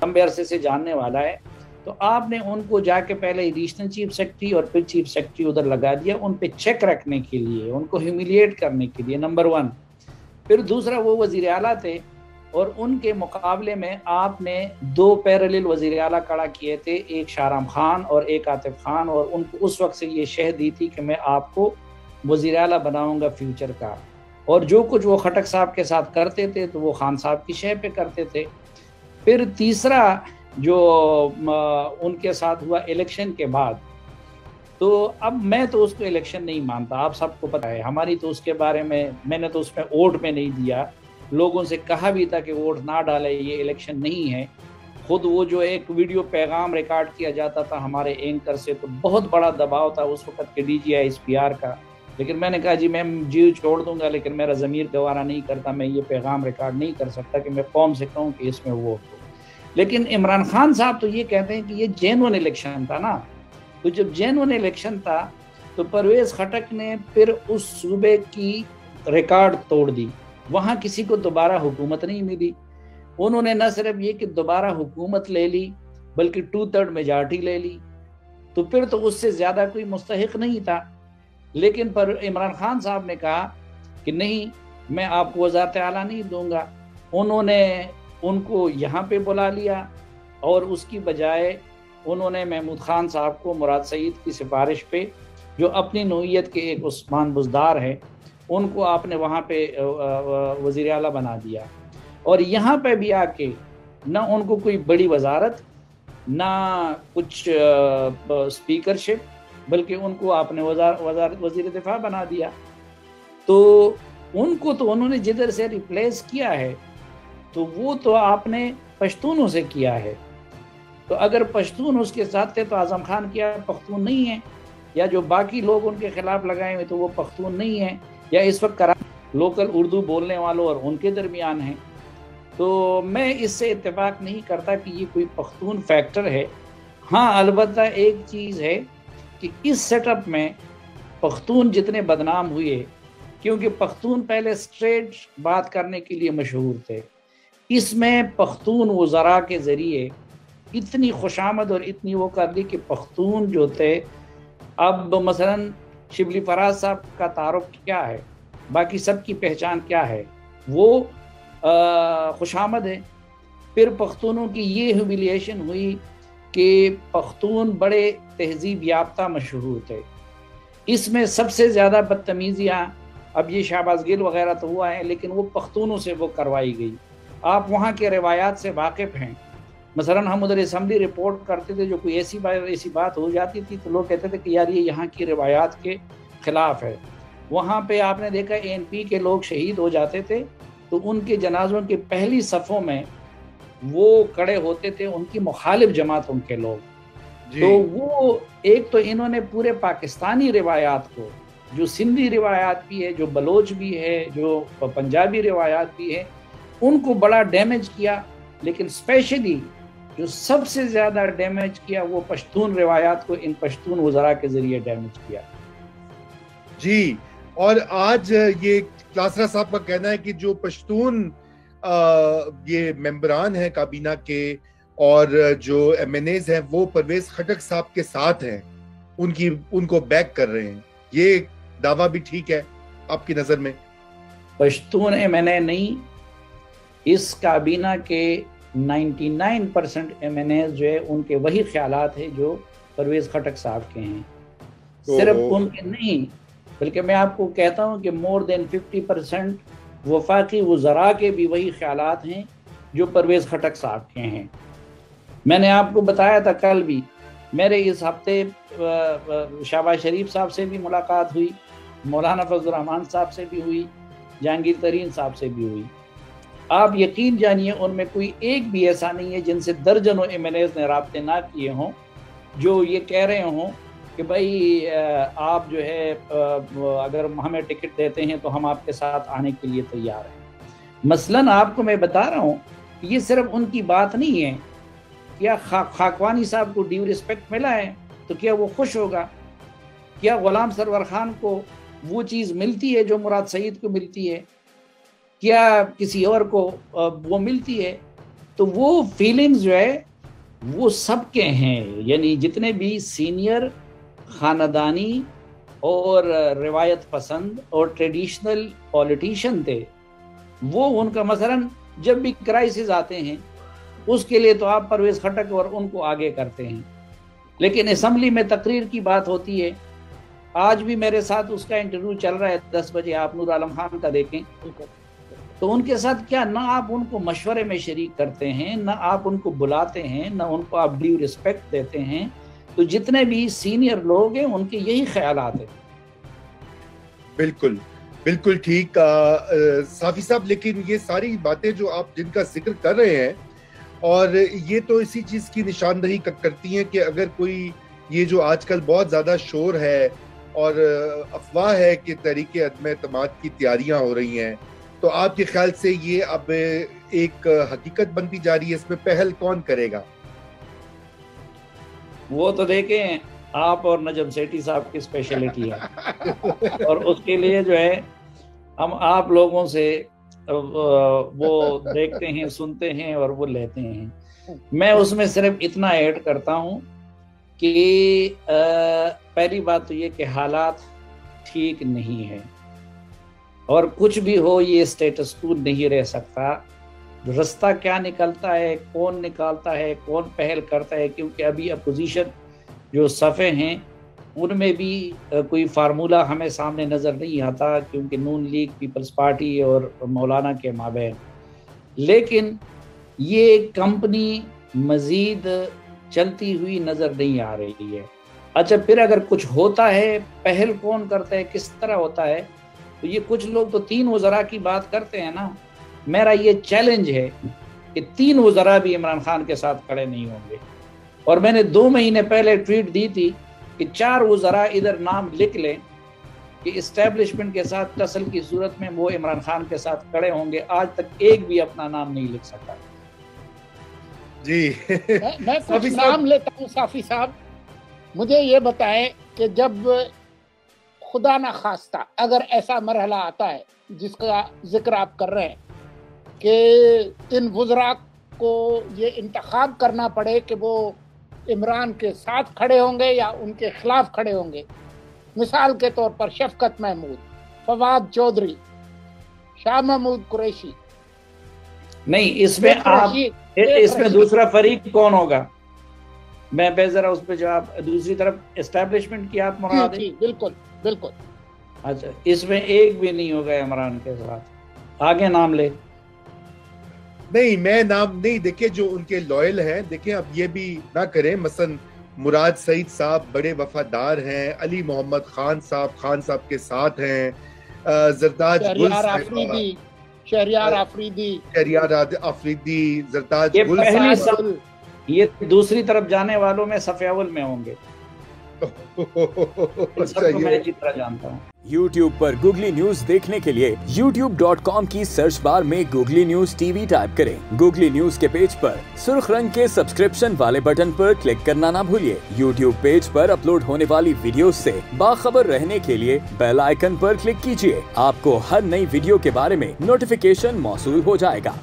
لمبے عرصے سے جاننے والا ہے، تو آپ نے ان کو جا کے پہلے ایڈیشنل چیف سیکرٹری اور پھر چیف سیکرٹری ادھر لگا دیا، ان پہ چیک رکھنے کے لیے، ان کو ہیوملیٹ کرنے کے لیے، نمبر ون۔ پھر دوسرا، وہ وزیر اعلیٰ تھے اور ان کے مقابلے میں آپ نے دو پیرالل وزیر اعلیٰ کھڑا کیے تھے، ایک شاہرام خان اور ایک عاطف خان، اور ان کو اس وقت سے یہ شہ دی تھی کہ میں آپ کو وزیر اعلیٰ بناؤں گا فیوچر کا، اور جو کچھ وہ خٹک صاحب کے ساتھ کرتے تھے تو وہ خان صاحب کی شہ پہ کرتے تھے۔ پھر تیسرا جو ان کے ساتھ ہوا الیکشن کے بعد، تو اب میں تو اس کو الیکشن نہیں مانتا، آپ سب کو پتہ ہے ہماری تو اس کے بارے میں نے تو اس میں ووٹ میں نہیں دیا، لوگوں سے کہا بھی تھا کہ ووٹ نہ ڈالے، یہ الیکشن نہیں ہے۔ خود وہ جو ایک ویڈیو پیغام ریکارڈ کیا جاتا تھا ہمارے اینکر سے، تو بہت بڑا دباؤ تھا اس وقت کے DGI SPR کا، لیکن میں نے کہا جی میں جی چھوڑ دوں گا، لیکن میرا ضمیر گوارا نہیں کرتا، میں یہ پیغام ریکارڈ نہیں کر سکتا کہ میں قوم سے کہوں کہ اس میں ووٹ ہو۔ لیکن عمران خان صاحب تو یہ کہتے ہیں کہ یہ جینون الیکشن تھا نا، تو جب جینون الیکشن تھا تو پرویز خٹک نے پھر اس صوبے کی ریکارڈ توڑ دی، وہاں کسی کو دوبارہ حکومت نہیں ملی، انہوں نے نہ صرف یہ کہ دوبارہ حکومت لے لی بلکہ 2/3 میجارٹی لے لی، تو پھر تو اس سے زیادہ کوئی مستحق نہیں تھا۔ لیکن پر عمران خان صاحب نے کہا کہ نہیں، میں آپ کو وزارت اعلیٰ نہیں دوں گا، انہوں نے ان کو یہاں پہ بلا لیا، اور اس کی بجائے انہوں نے محمود خان صاحب کو مراد سعید کی سفارش پہ، جو اپنی نوعیت کے ایک عثمان بزدار ہیں، ان کو آپ نے وہاں پہ وزیر اعلیٰ بنا دیا، اور یہاں پہ بھی آ کے نہ ان کو کوئی بڑی وزارت، نہ کچھ اسپیکرشپ، بلکہ ان کو آپ نے وزیر دفاع بنا دیا۔ تو ان کو تو انہوں نے جدھر سے ریپلیس کیا ہے تو وہ تو آپ نے پشتونوں سے کیا ہے، تو اگر پشتون اس کے ساتھ تھے تو اعظم خان کیا پختون نہیں ہے، یا جو باقی لوگ ان کے خلاف لگائے ہوئے تو وہ پختون نہیں ہیں، یا اس وقت لوکل اردو بولنے والوں اور ان کے درمیان ہیں۔ تو میں اس سے اتفاق نہیں کرتا کہ یہ کوئی پختون فیکٹر ہے۔ ہاں البتہ ایک چیز ہے کہ اس سیٹ اپ میں پختون جتنے بدنام ہوئے، کیونکہ پختون پہلے اسٹریٹ بات کرنے کے لیے مشہور تھے، اس میں پختون وزراء کے ذریعے اتنی خوشامد اور اتنی وہ کر دی کہ پختون جو تھے، اب مثلا شبلی فراز صاحب کا تعارف کیا ہے، باقی سب کی پہچان کیا ہے، وہ خوشامد ہے۔ پھر پختونوں کی یہ ہیوملیشن ہوئی کہ پختون بڑے تہذیب یافتہ مشہور تھے، اس میں سب سے زیادہ بدتمیزیاں، اب یہ شہباز گل وغیرہ تو ہوا ہے، لیکن وہ پختونوں سے وہ کروائی گئی۔ آپ وہاں کے روایات سے واقف ہیں، مثلا ہم ادھر اسمبلی رپورٹ کرتے تھے، جو کوئی ایسی بات ہو جاتی تھی تو لوگ کہتے تھے کہ یار یہ یہاں کی روایات کے خلاف ہے۔ وہاں پہ آپ نے دیکھا ANP کے لوگ شہید ہو جاتے تھے تو ان کے جنازوں کے پہلی صفوں میں وہ کھڑے ہوتے تھے ان کی مخالف جماعتوں کے لوگ۔ تو وہ ایک تو انہوں نے پورے پاکستانی روایات کو، جو سندھی روایات بھی ہے، جو بلوچ بھی ہے، جو پنجابی روایات بھی ہے، ان کو بڑا ڈیمیج کیا، لیکن اسپیشلی جو سب سے زیادہ ڈیمیج کیا وہ پشتون روایات کو ان پشتون وزراء کے ذریعے ڈیمیج کیا۔ جی، اور آج یہ کلاسرا صاحب کا کہنا ہے کہ جو پشتون یہ ممبران ہیں کابینہ کے اور جو MNAs ہیں وہ پرویز خٹک صاحب کے ساتھ ہیں، ان کو بیک کر رہے ہیں، یہ دعویٰ بھی ٹھیک ہے آپ کی نظر میں؟ پشتون MNA نہیں، اس کابینہ کے 99% MNAs جو ہے ان کے وہی خیالات ہیں جو پرویز خٹک صاحب کے ہیں، صرف ان کے نہیں بلکہ میں آپ کو کہتا ہوں کہ more than 50% وفاقی وزراء کے بھی وہی خیالات ہیں جو پرویز خٹک صاحب کے ہیں۔ میں نے آپ کو بتایا تھا کل بھی، میرے اس ہفتے شہباز شریف صاحب سے بھی ملاقات ہوئی، مولانا فضل الرحمان صاحب سے بھی ہوئی، جہانگیر ترین صاحب سے بھی ہوئی۔ آپ یقین جانیے ان میں کوئی ایک بھی ایسا نہیں ہے جن سے درجنوں MNAs نے رابطے نہ کیے ہوں جو یہ کہہ رہے ہوں کہ بھائی آپ جو ہے اگر ہمیں ٹکٹ دیتے ہیں تو ہم آپ کے ساتھ آنے کے لیے تیار ہیں۔ مثلاً آپ کو میں بتا رہا ہوں کہ یہ صرف ان کی بات نہیں ہے، کیا خاکوانی صاحب کو ڈیو رسپیکٹ ملا ہے تو کیا وہ خوش ہوگا؟ کیا غلام سرور خان کو وہ چیز ملتی ہے جو مراد سعید کو ملتی ہے؟ کیا کسی اور کو وہ ملتی ہے؟ تو وہ فیلنگز جو ہے وہ سب کے ہیں، یعنی جتنے بھی سینئر خاندانی اور روایت پسند اور ٹریڈیشنل پولیٹیشین تھے، وہ ان کا مثلاً جب بھی کرائسس آتے ہیں اس کے لیے تو آپ پرویز خٹک اور ان کو آگے کرتے ہیں، لیکن اسمبلی میں تقریر کی بات ہوتی ہے، آج بھی میرے ساتھ اس کا انٹرویو چل رہا ہے 10 بجے، آپ نور عالم خان کا دیکھیں، تو ان کے ساتھ کیا نہ آپ ان کو مشورے میں شریک کرتے ہیں، نہ آپ ان کو بلاتے ہیں، نہ ان کو آپ ڈیو رسپیکٹ دیتے ہیں. تو جتنے بھی سینئر لوگ ہیں ان کے یہی خیالات ہیں. بالکل بالکل ٹھیک صافی صاحب، لیکن یہ ساری باتیں جو آپ جن کا ذکر کر رہے ہیں، اور یہ تو اسی چیز کی نشاندہی کرتی ہیں کہ اگر کوئی یہ جو آج کل بہت زیادہ شور ہے اور افواہ ہے کہ تحریک عدم اعتماد کی تیاریاں ہو رہی ہیں، تو آپ کے خیال سے یہ اب ایک حقیقت بنتی جا رہی ہے، اس میں پہل کون کرے گا؟ وہ تو دیکھیں آپ اور نجم سیٹھی صاحب کی اسپیشلٹی ہے، اور اس کے لیے جو ہے ہم آپ لوگوں سے وہ دیکھتے ہیں، سنتے ہیں اور وہ لیتے ہیں. میں اس میں صرف اتنا ایڈ کرتا ہوں کہ پہلی بات تو یہ کہ حالات ٹھیک نہیں ہے، اور کچھ بھی ہو یہ اسٹیٹس کو نہیں رہ سکتا. رستہ کیا نکلتا ہے، کون نکالتا ہے، کون پہل کرتا ہے، کیونکہ ابھی اپوزیشن جو صفحے ہیں ان میں بھی کوئی فارمولہ ہمیں سامنے نظر نہیں آتا، کیونکہ نون لیگ، پیپلز پارٹی اور مولانا کے مابین. لیکن یہ کمپنی مزید چلتی ہوئی نظر نہیں آ رہی ہے. اچھا، پھر اگر کچھ ہوتا ہے، پہل کون کرتا ہے، کس طرح ہوتا ہے، تو یہ کچھ لوگ تو 3 وزراء کی بات کرتے ہیں نا. میرا یہ چیلنج ہے کہ 3 وزراء بھی عمران خان کے ساتھ کھڑے نہیں ہوں گے. اور میں نے 2 مہینے پہلے ٹویٹ دی تھی کہ 4 وزراء ادھر نام لکھ لیں کہ اسٹیبلشمنٹ کے ساتھ تصل کی صورت میں وہ عمران خان کے ساتھ کھڑے ہوں گے. آج تک ایک بھی اپنا نام نہیں لکھ سکا. جی میں کچھ نام لیتا ہوں. صافی صاحب مجھے یہ بتائیں کہ جب خدا نہ خواستہ اگر ایسا مرحلہ آتا ہے جس کا ذکر آپ کر رہے ہیں کہ ان وزراء کو یہ انتخاب کرنا پڑے کہ وہ عمران کے ساتھ کھڑے ہوں گے یا ان کے خلاف کھڑے ہوں گے، مثال کے طور پر شفقت محمود، فواد چودھری، شاہ محمود قریشی. نہیں، اس میں آپ اس میں دوسرا فریق کون ہوگا؟ میں بے ذرا اس پہ جواب. دوسری طرف اسٹیبلشمنٹ کی آپ مراد ہے؟ بالکل بالکل. اچھا، اس میں ایک بھی نہیں ہوگا عمران کے ساتھ. آگے نام لے. نہیں، میں نام نہیں. دیکھیں جو ان کے لوئل ہیں، دیکھیں اب یہ بھی نہ کریں. مثلا مراد سعید صاحب بڑے وفادار ہیں، علی محمد خان صاحب کے ساتھ ہیں، زرداج گل آفریدی، شہریار آفریدی، زرداج گل صاحب، یہ دوسری طرف جانے والوں میں صف اول میں ہوں گے. میں جتنا جانتا ہوں. یوٹیوب پر گوگلی نیوز دیکھنے کے لیے youtube.com کی سرچ بار میں googly news T V type کریں. گوگلی نیوز کے پیج پر سرخ رنگ کے سبسکرپشن والے بٹن پر کلک کرنا نہ بھولیے. یوٹیوب پیج پر اپلوڈ ہونے والی ویڈیوز سے باخبر رہنے کے لیے بیل آئیکن پر کلک کیجیے. آپ کو ہر نئی ویڈیو کے بارے میں نوٹیفیکیشن موصول ہو جائے گا.